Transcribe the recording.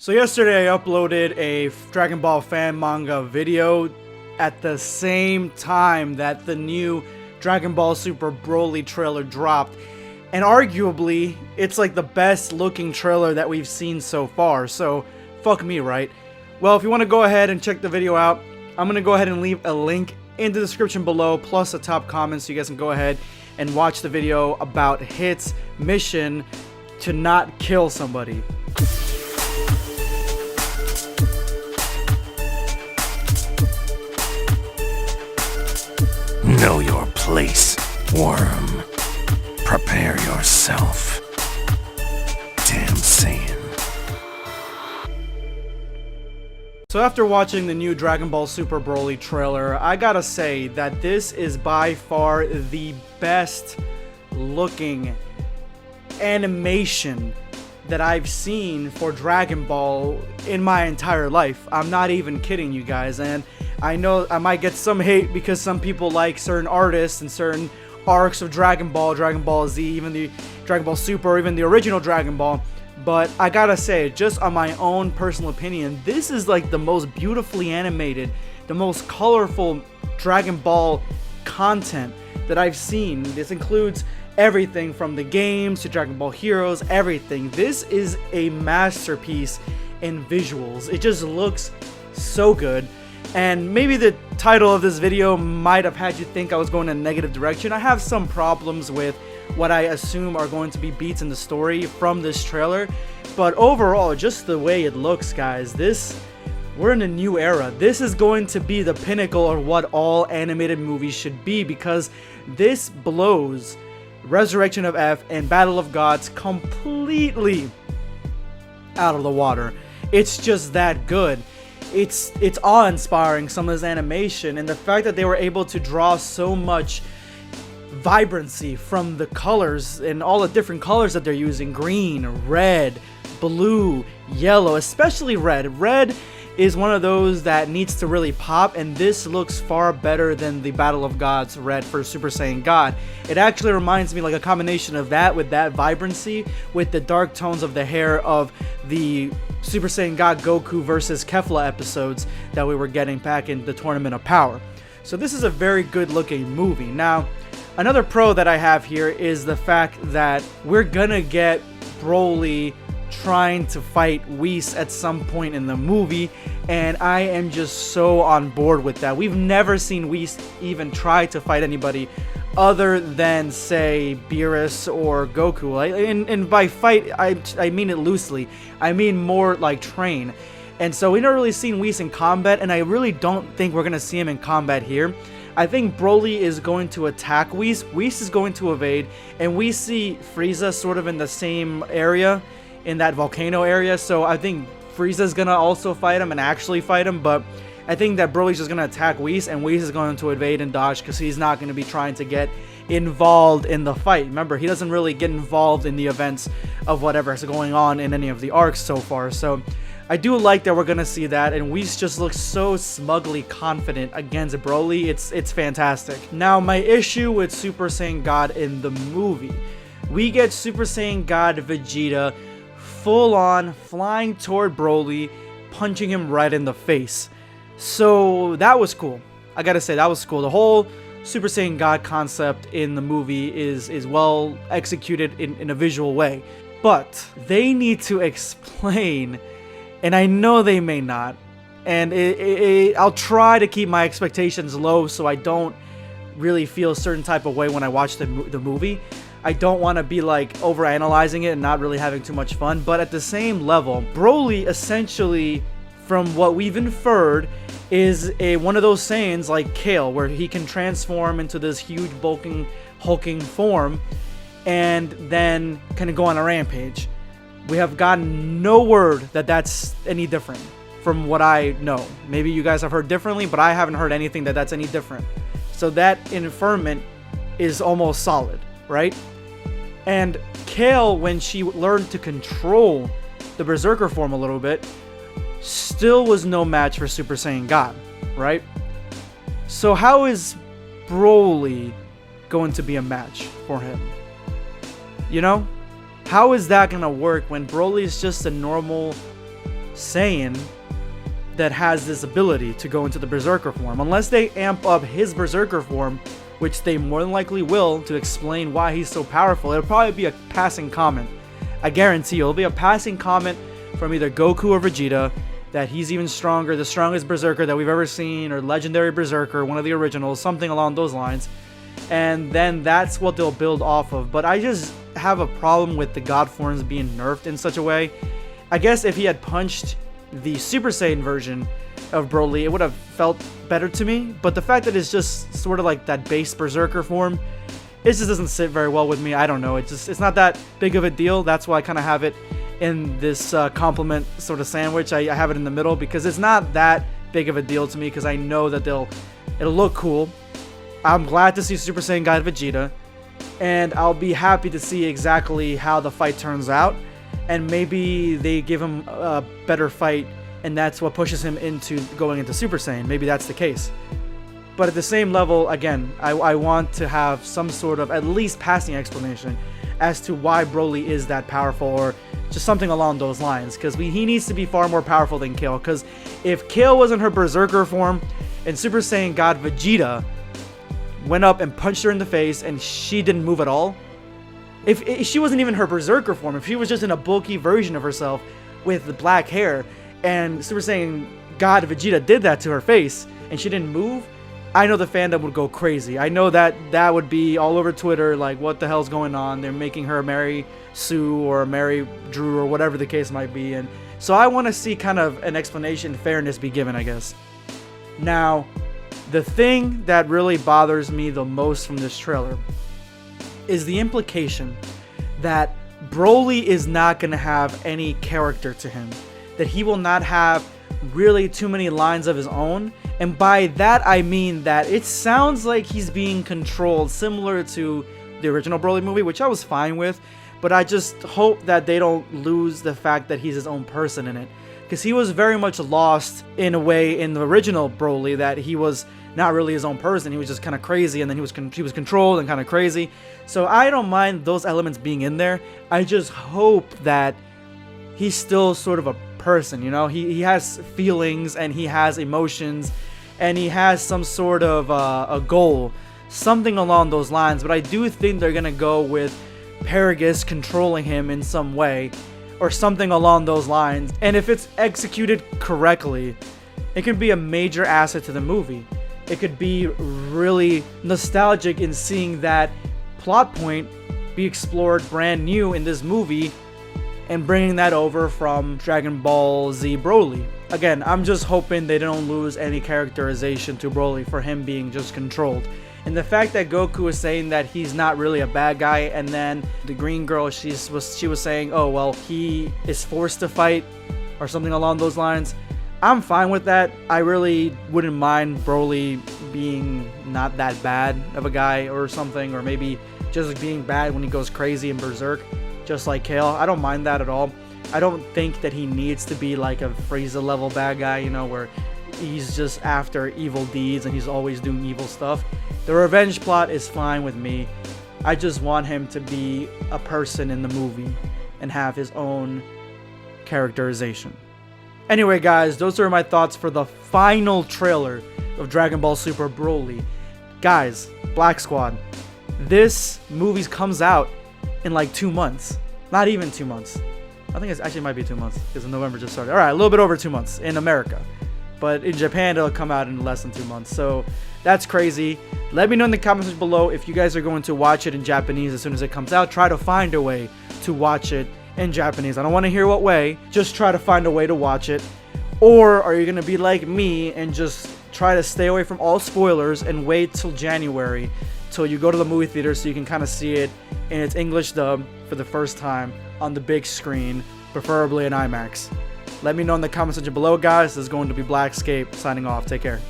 So yesterday I uploaded a Dragon Ball fan manga video at the same time that the new Dragon Ball Super Broly trailer dropped. And arguably, it's like the best looking trailer that we've seen so far, so fuck me, right? Well, if you want to go ahead and check the video out, I'm going to go ahead and leave a link in the description below, plus a top comment, so you guys can go ahead and watch the video about Hit's mission to not kill somebody. Know your place, worm. Prepare yourself. Damn Saiyan. So after watching the new Dragon Ball Super Broly trailer, I gotta say that this is by far the best looking animation that I've seen for Dragon Ball in my entire life. I'm not even kidding you guys, and I know I might get some hate because some people like certain artists and certain arcs of Dragon Ball Z, even the Dragon Ball Super, or even the original Dragon Ball. But I gotta say, just on my own personal opinion, this is like the most beautifully animated, the most colorful Dragon Ball content that I've seen. This includes everything from the games to Dragon Ball Heroes, everything. This is a masterpiece in visuals. It just looks so good. And maybe the title of this video might have had you think I was going in a negative direction. I have some problems with what I assume are going to be beats in the story from this trailer, but overall, just the way it looks, guys, we're in a new era. This is going to be the pinnacle of what all animated movies should be, because this blows Resurrection of F and Battle of Gods completely out of the water. It's just that good. It's awe-inspiring, some of this animation, and the fact that they were able to draw so much vibrancy from the colors and all the different colors that they're using: green, red, blue, yellow, especially red. Red is one of those that needs to really pop, and this looks far better than the Battle of Gods red for Super Saiyan God. It actually reminds me like a combination of that with that vibrancy with the dark tones of the hair of the Super Saiyan God Goku versus Kefla episodes that we were getting back in the Tournament of Power. So this is a very good looking movie. Now, another pro that I have here is the fact that we're gonna get Broly trying to fight Whis at some point in the movie, and I am just so on board with that. We've never seen Whis even try to fight anybody other than, say, Beerus or Goku. And by fight, I mean it loosely. I mean more like train. And so we've never really seen Whis in combat, and I really don't think we're gonna see him in combat here. I think Broly is going to attack Whis. Whis is going to evade, and we see Frieza sort of in the same area, in that volcano area. So I think Frieza's gonna also fight him and actually fight him, but I think that Broly's just gonna attack Whis, and Whis is going to evade and dodge because he's not going to be trying to get involved in the fight. Remember, he doesn't really get involved in the events of whatever's going on in any of the arcs so far. So I do like that we're gonna see that, and Whis just looks so smugly confident against Broly. It's fantastic. Now, my issue with Super Saiyan God in the movie, we get Super Saiyan God Vegeta full on flying toward Broly, punching him right in the face. So that was cool. I gotta say, that was cool. The whole Super Saiyan God concept in the movie is well executed in a visual way. But they need to explain, and I know they may not, and I'll try to keep my expectations low so I don't really feel a certain type of way when I watch the movie. I don't want to be like overanalyzing it and not really having too much fun, but at the same level, Broly essentially, from what we've inferred, is one of those Saiyans like Kale, where he can transform into this huge hulking form and then kind of go on a rampage. We have gotten no word that that's any different from what I know. Maybe you guys have heard differently, but I haven't heard anything that that's any different. So that inferment is almost solid, right? And Kale, when she learned to control the Berserker form a little bit, still was no match for Super Saiyan God, right? So how is Broly going to be a match for him? You know? How is that going to work when Broly is just a normal Saiyan that has this ability to go into the Berserker form. Unless they amp up his Berserker form, which they more than likely will, to explain why he's so powerful, it'll probably be a passing comment. I guarantee you, it'll be a passing comment from either Goku or Vegeta that he's even stronger, the strongest Berserker that we've ever seen, or legendary Berserker, one of the originals, something along those lines. And then that's what they'll build off of. But I just have a problem with the God forms being nerfed in such a way. I guess if he had punched the Super Saiyan version of Broly, it would have felt better to me. But the fact that it's just sort of like that base Berserker form, it just doesn't sit very well with me. I don't know. It's not that big of a deal. That's why I kind of have it in this compliment sort of sandwich. I have it in the middle because it's not that big of a deal to me, because I know that it'll look cool. I'm glad to see Super Saiyan God Vegeta, and I'll be happy to see exactly how the fight turns out, and maybe they give him a better fight, and that's what pushes him into going into Super Saiyan. Maybe that's the case. But at the same level, again, I want to have some sort of at least passing explanation as to why Broly is that powerful, or just something along those lines, because he needs to be far more powerful than Kale. Because if Kale was in her Berserker form and Super Saiyan God Vegeta went up and punched her in the face and she didn't move at all, if she wasn't even her Berserker form, if she was just in a bulky version of herself with the black hair, and Super Saiyan God Vegeta did that to her face and she didn't move, I know the fandom would go crazy. I know that would be all over Twitter, like, what the hell's going on? They're making her marry Sue or marry Drew or whatever the case might be. And so I want to see kind of an explanation, fairness be given, I guess. Now, the thing that really bothers me the most from this trailer is the implication that Broly is not going to have any character to him, that he will not have really too many lines of his own. And by that I mean that it sounds like he's being controlled similar to the original Broly movie, which I was fine with, but I just hope that they don't lose the fact that he's his own person in it, because he was very much lost in a way in the original Broly, that he was not really his own person. He was just kind of crazy, and then he was controlled and kind of crazy. So I don't mind those elements being in there. I just hope that he's still sort of a person, you know? He has feelings, and he has emotions, and he has some sort of a goal, something along those lines. But I do think they're gonna go with Paragus controlling him in some way, or something along those lines. And if it's executed correctly, it can be a major asset to the movie. It could be really nostalgic in seeing that plot point be explored brand new in this movie, and bringing that over from Dragon Ball Z Broly. Again, I'm just hoping they don't lose any characterization to Broly for him being just controlled. And the fact that Goku is saying that he's not really a bad guy, and then the green girl, she was saying, oh, well, he is forced to fight, or something along those lines. I'm fine with that. I really wouldn't mind Broly being not that bad of a guy or something, or maybe just being bad when he goes crazy in Berserk, just like Kale. I don't mind that at all. I don't think that he needs to be like a Frieza level bad guy, you know, where he's just after evil deeds and he's always doing evil stuff. The revenge plot is fine with me. I just want him to be a person in the movie and have his own characterization. Anyway, guys, those are my thoughts for the final trailer of Dragon Ball Super Broly. Guys, Black Squad, this movie comes out in like 2 months. Not even 2 months. I think it actually might be 2 months, because November just started. Alright, a little bit over 2 months in America. But in Japan, it'll come out in less than 2 months. So that's crazy. Let me know in the comments below if you guys are going to watch it in Japanese as soon as it comes out. Try to find a way to watch it in Japanese. I don't want to hear what way. Just try to find a way to watch it. Or are you going to be like me and just try to stay away from all spoilers and wait till January till you go to the movie theater so you can kind of see it in its English dub for the first time on the big screen, preferably in IMAX? Let me know in the comment section below, guys. This is going to be BlackScape signing off. Take care.